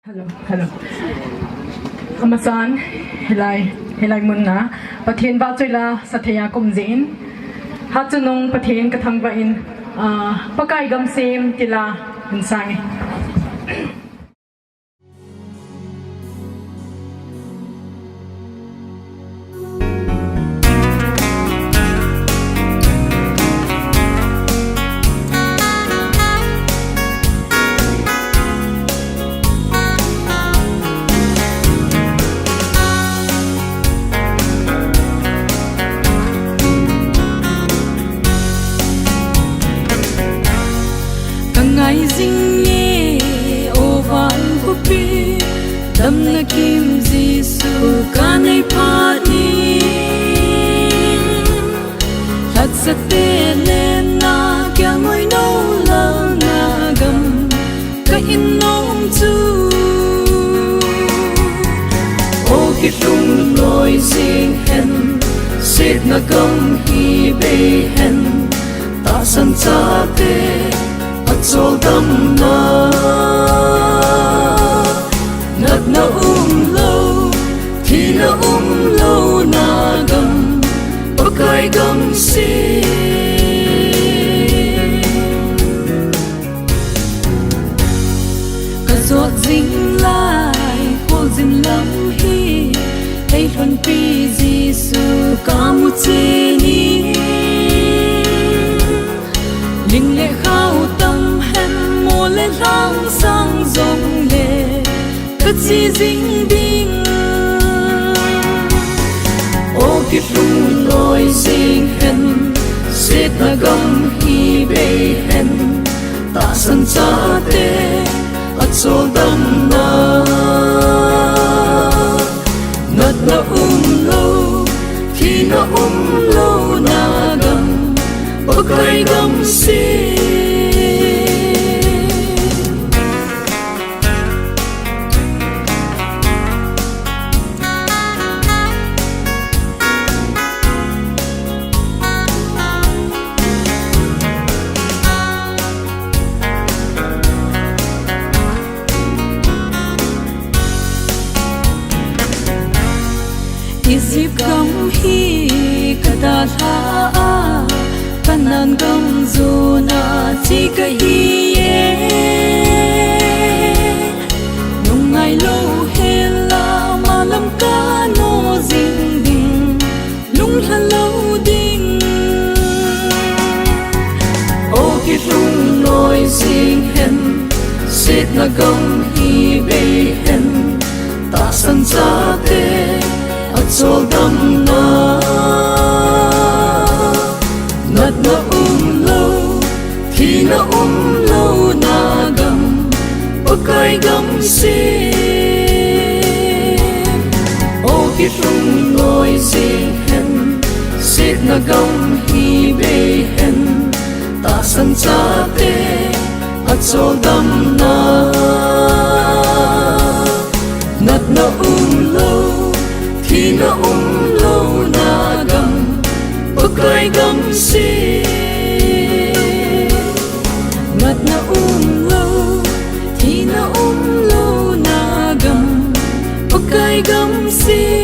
Hello. Amasan, helai munna. Pathian ba choila sathaya kumzin. Hatunong pathian kathang ba in pakai gam sem tila insang. Ngày dinh nhé ô van của pi đâm na kim Giêsu ca nay phát đi thật sự tê lên na kia ngồi nấu lâu na gầm cái in nông chu ô khi tung lối riêng hen xịt na gầm hi bê hen ta sân cha tê cho tâm na nát na lâu thì na lâu na gầm pakai gầm si cả giọt dính lại khô dính lắm hi hay thuần pi Giêsu ca mu chi ni linh lệ khao tâm lên lang sang dòng lệ cất chi dính đinh ô kiếp lung lối riêng hen xếp na gầm hi bê hen ta sân cha tê ắt cho đâm na nát na lâu thì na lâu na gầm pakai gầm si isip gam hi kada tha kanan gam zuna chi ka hi nung ngai lo hela malam ka no ding ding lung hello ding o ki lung noi sing hen sit na gam hi be hen ta san cha te cho đâm na nát na lâu thì na lâu na gầm pakai gầm si ô kiếp lung lối riêng hen xịt na gầm hi bê hen ta sân cha tê cho đâm na nát na lâu thì na lâu na gầm pakai gầm si nát na lâu thì na lâu na gầm pakai gầm si